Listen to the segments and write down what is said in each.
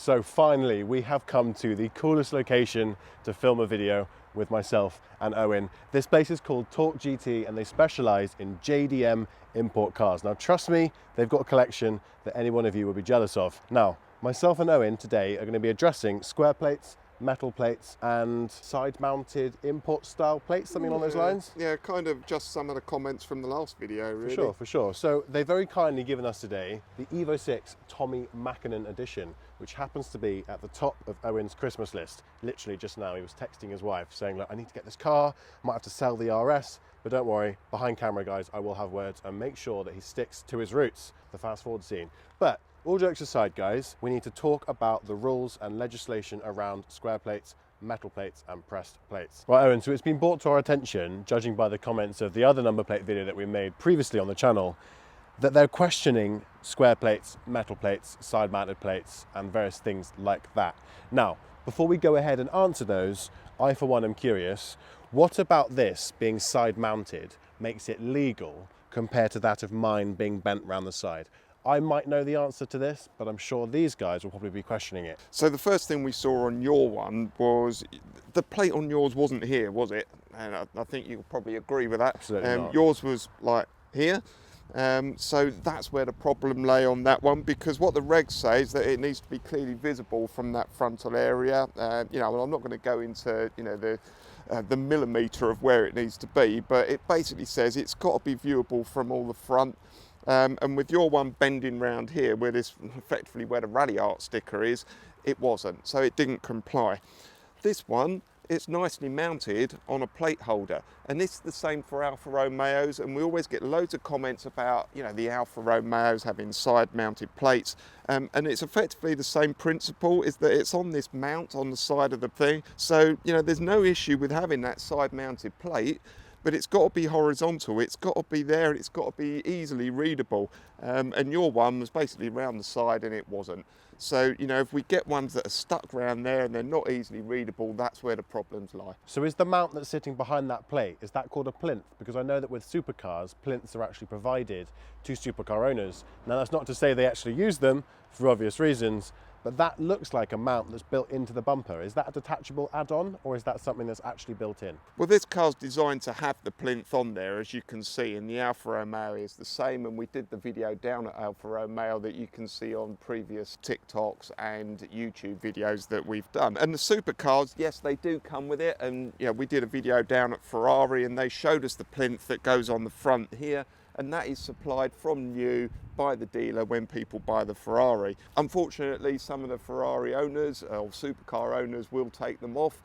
So finally, we have come to the coolest location to film a video with myself and Owen. This place is called Talk GT and they specialize in JDM import cars. Now, trust me, they've got a collection that any one of you will be jealous of. Now, myself and Owen today are going to be addressing square plates, metal plates and side-mounted import style plates, something along those lines. Yeah, kind of just some of the comments from the last video, really. For sure. So they've very kindly given us today the Evo 6 Tommy Mackinnon edition, which happens to be at the top of Owen's Christmas list. Literally just now, he was texting his wife saying, look, I need to get this car, I might have to sell the RS, but don't worry, behind camera, guys, I will have words and make sure that he sticks to his roots, the fast forward scene. But all jokes aside, guys, we need to talk about the rules and legislation around square plates, metal plates and pressed plates. Right, Owen, so it's been brought to our attention, judging by the comments of the other number plate video that we made previously on the channel, that they're questioning square plates, metal plates, side-mounted plates and various things like that. Now, before we go ahead and answer those, I for one am curious, what about this being side-mounted makes it legal compared to that of mine being bent round the side? I might know the answer to this, but I'm sure these guys will probably be questioning it. So the first thing we saw on your one was the plate on yours wasn't here, was it? And I think you'll probably agree with that. Absolutely not. Yours was like here. So that's where the problem lay on that one, because what the regs say is that it needs to be clearly visible from that frontal area. You know, well, I'm not going to go into, you know, the millimetre of where it needs to be, but it basically says it's got to be viewable from all the front. And with your one bending round here, where this effectively where the Rally Art sticker is, it wasn't, so it didn't comply. This one, it's nicely mounted on a plate holder, and this is the same for Alfa Romeos, and we always get loads of comments about, you know, the Alfa Romeos having side-mounted plates, and it's effectively the same principle, is that it's on this mount on the side of the thing, so, you know, there's no issue with having that side-mounted plate, but it's got to be horizontal, it's got to be there, it's got to be easily readable. And your one was basically around the side and it wasn't. So, you know, if we get ones that are stuck around there and they're not easily readable, that's where the problems lie. So is the mount that's sitting behind that plate, is that called a plinth? Because I know that with supercars, plinths are actually provided to supercar owners. Now that's not to say they actually use them for obvious reasons, but that looks like a mount that's built into the bumper. Is that a detachable add-on, or is that something that's actually built in? Well, this car's designed to have the plinth on there, as you can see, and the Alfa Romeo is the same, and we did the video down at Alfa Romeo that you can see on previous TikToks and YouTube videos that we've done. And the supercars, yes, they do come with it, and you know, we did a video down at Ferrari and they showed us the plinth that goes on the front here, and that is supplied from new by the dealer when people buy the Ferrari. Unfortunately, some of the Ferrari owners or supercar owners will take them off,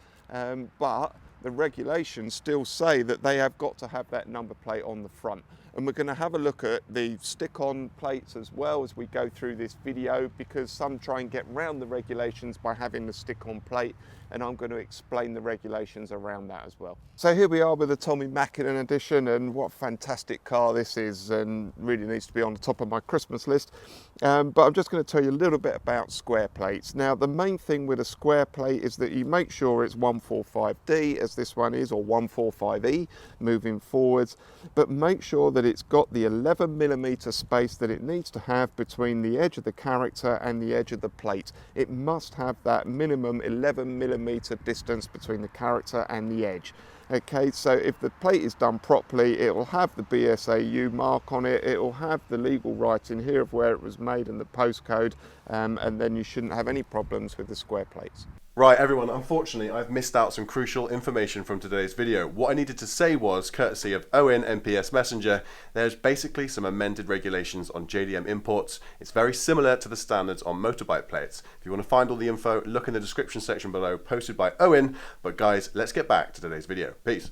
but the regulations still say that they have got to have that number plate on the front. And we're going to have a look at the stick-on plates as well as we go through this video, because some try and get around the regulations by having the stick-on plate, and I'm going to explain the regulations around that as well. So here we are with the Tommy Mackinnon edition, and what a fantastic car this is, and really needs to be on the top of my Christmas list. But I'm just going to tell you a little bit about square plates. Now, the main thing with a square plate is that you make sure it's 145D, as this one is, or 145E moving forwards, but make sure that it's got the 11mm space that it needs to have between the edge of the character and the edge of the plate. It must have that minimum 11mm distance between the character and the edge. Okay, so if the plate is done properly, it will have the BSAU mark on it, it will have the legal writing here of where it was made and the postcode, and then you shouldn't have any problems with the square plates. Right, everyone, unfortunately, I've missed out some crucial information from today's video. What I needed to say was, courtesy of Owen, MPS Messenger, there's basically some amended regulations on JDM imports. It's very similar to the standards on motorbike plates. If you want to find all the info, look in the description section below, posted by Owen. But guys, let's get back to today's video. Peace.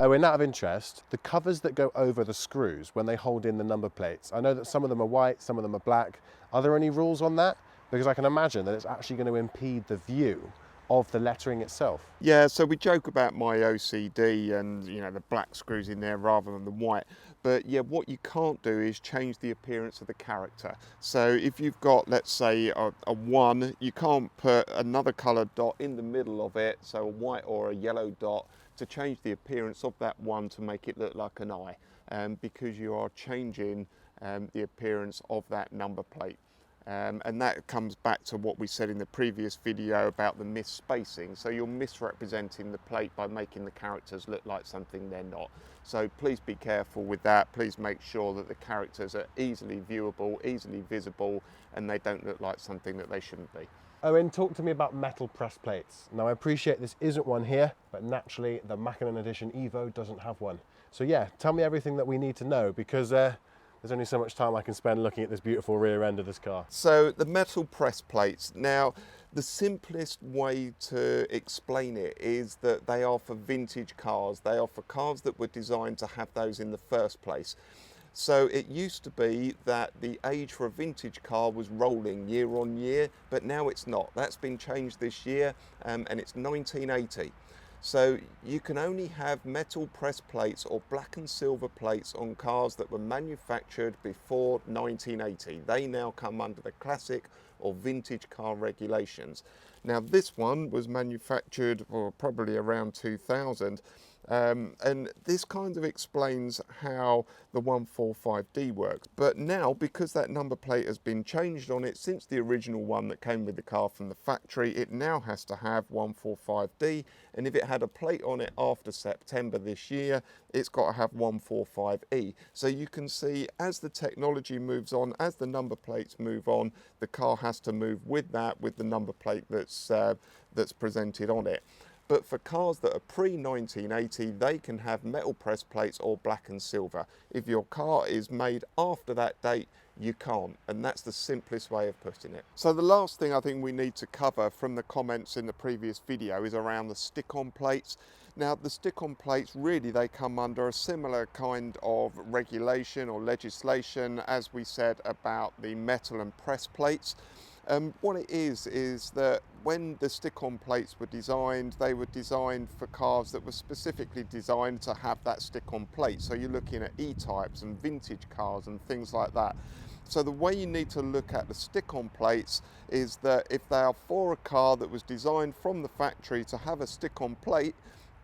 Owen, out of interest, the covers that go over the screws when they hold in the number plates, I know that some of them are white, some of them are black. Are there any rules on that? Because I can imagine that it's actually going to impede the view of the lettering itself. Yeah, so we joke about my OCD and, you know, the black screws in there rather than the white, but yeah, what you can't do is change the appearance of the character. So if you've got, let's say, a 1, you can't put another coloured dot in the middle of it, so a white or a yellow dot, to change the appearance of that 1 to make it look like an eye, because you are changing the appearance of that number plate. And that comes back to what we said in the previous video about the misspacing. So you're misrepresenting the plate by making the characters look like something they're not. So please be careful with that. Please make sure that the characters are easily viewable, easily visible, and they don't look like something that they shouldn't be. Owen, talk to me about metal press plates. Now I appreciate this isn't one here, but naturally the Mackinnon Edition Evo doesn't have one. So yeah, tell me everything that we need to know, because there's only so much time I can spend looking at this beautiful rear end of this car. So the metal press plates, now the simplest way to explain it is that they are for vintage cars. They are for cars that were designed to have those in the first place. So it used to be that the age for a vintage car was rolling year on year, but now it's not. That's been changed this year, and it's 1980. So you can only have metal press plates or black and silver plates on cars that were manufactured before 1980. They now come under the classic or vintage car regulations. Now this one was manufactured probably around 2000. And this kind of explains how the 145D works. But now, because that number plate has been changed on it since the original one that came with the car from the factory, it now has to have 145D. And if it had a plate on it after September this year, it's got to have 145E. So you can see as the technology moves on, as the number plates move on, the car has to move with that, with the number plate that's presented on it. But for cars that are pre-1980, they can have metal press plates or black and silver. If your car is made after that date, you can't, and that's the simplest way of putting it. So the last thing I think we need to cover from the comments in the previous video is around the stick-on plates. Now the stick-on plates, really they come under a similar kind of regulation or legislation as we said about the metal and press plates. What it is that when the stick-on plates were designed, they were designed for cars that were specifically designed to have that stick-on plate. So you're looking at E-types and vintage cars and things like that. So the way you need to look at the stick-on plates is that if they are for a car that was designed from the factory to have a stick-on plate,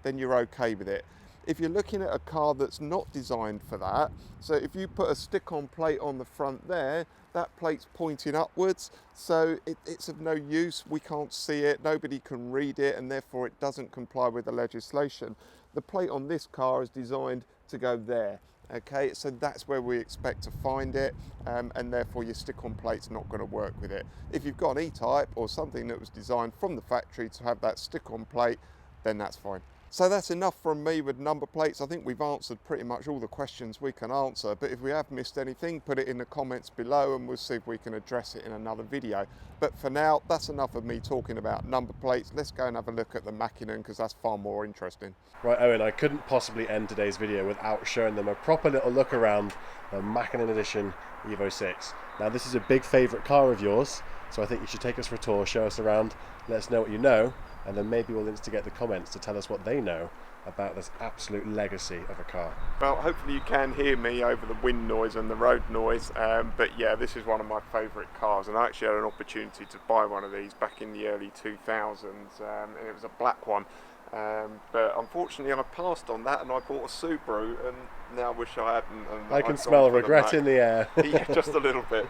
then you're okay with it. If you're looking at a car that's not designed for that, so if you put a stick-on plate on the front there, that plate's pointing upwards, so it's of no use. We can't see it, nobody can read it, and therefore it doesn't comply with the legislation. The plate on this car is designed to go there. Okay, so that's where we expect to find it, and therefore your stick-on plate's not going to work with it. If you've got an E-type or something that was designed from the factory to have that stick-on plate, then that's fine. So that's enough from me with number plates. I think we've answered pretty much all the questions we can answer, but if we have missed anything, put it in the comments below and we'll see if we can address it in another video. But for now, that's enough of me talking about number plates. Let's go and have a look at the Mackinnon, because that's far more interesting. Right, Owen, I couldn't possibly end today's video without showing them a proper little look around the Mackinnon Edition Evo 6. Now this is a big favourite car of yours, so I think you should take us for a tour, show us around, let us know what you know, and then maybe we'll instigate the comments to tell us what they know about this absolute legacy of a car. Well, hopefully you can hear me over the wind noise and the road noise, but yeah, this is one of my favourite cars, and I actually had an opportunity to buy one of these back in the early 2000s, and it was a black one, but unfortunately I passed on that and I bought a Subaru, and now I wish I hadn't. And I can smell regret in the air. Yeah, just a little bit.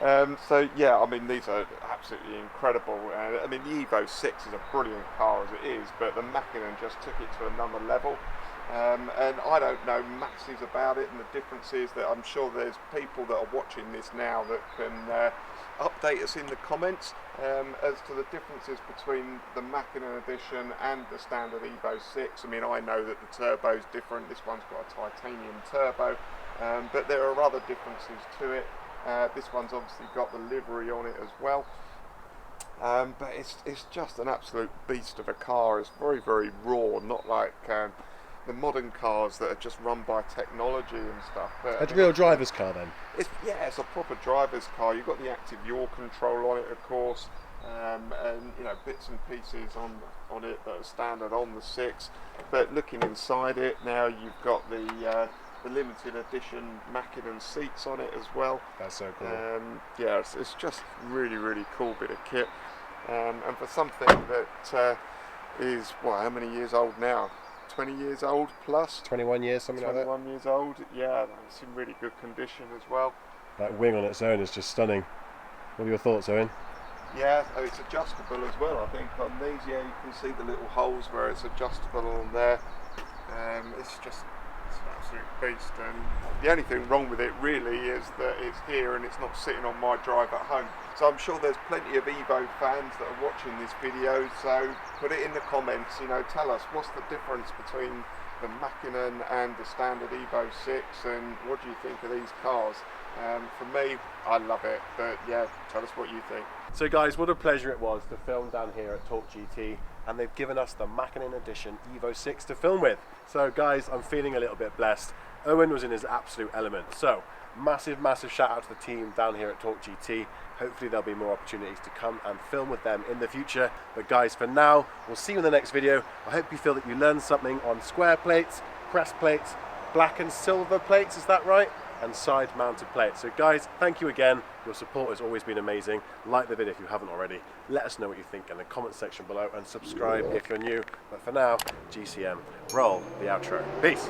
So yeah, I mean, these are absolutely incredible. I mean, the Evo 6 is a brilliant car as it is, but the Mackinnon just took it to another level. And I don't know masses about it and the differences. That I'm sure there's people that are watching this now that can update us in the comments as to the differences between the Mackinnon edition and the standard Evo 6. I mean, I know that the turbo's different. This one's got a titanium turbo, but there are other differences to it. This one's obviously got the livery on it as well, but it's just an absolute beast of a car. It's very, very raw, not like the modern cars that are just run by technology and stuff. But a real driver's car then? It's a proper driver's car. You've got the active yaw control on it, of course, and you know, bits and pieces on it that are standard on the 6. But looking inside it now, you've got the limited edition Mackinnon seats on it as well. That's so cool. Yeah, it's just really, really cool bit of kit, and for something that is, what, how many years old now? 20 years old plus? 21 years, something like that. 21 years old, yeah, it's in really good condition as well. That wing on its own is just stunning. What are your thoughts, Owen? Yeah, it's adjustable as well, I think, on these. Yeah, you can see the little holes where it's adjustable on there. It's an absolute beast, and the only thing wrong with it really is that it's here and it's not sitting on my drive at home. So I'm sure there's plenty of Evo fans that are watching this video, so put it in the comments, tell us what's the difference between the Mackinnon and the standard Evo 6, and what do you think of these cars? For me, I love it, but yeah, tell us what you think. So guys, what a pleasure it was to film down here at Talk GT, and they've given us the Mackinnon Edition Evo 6 to film with. So guys, I'm feeling a little bit blessed. Owen was in his absolute element. So massive shout out to the team down here at Talk GT. Hopefully there'll be more opportunities to come and film with them in the future. But guys, for now, we'll see you in the next video. I hope you feel that you learned something on square plates, crest plates, black and silver plates, is that right? And side mounted plates. So guys, thank you again. Your support has always been amazing. Like the video if you haven't already. Let us know what you think in the comment section below, and subscribe if you're new. But for now, GCM, roll the outro. Peace.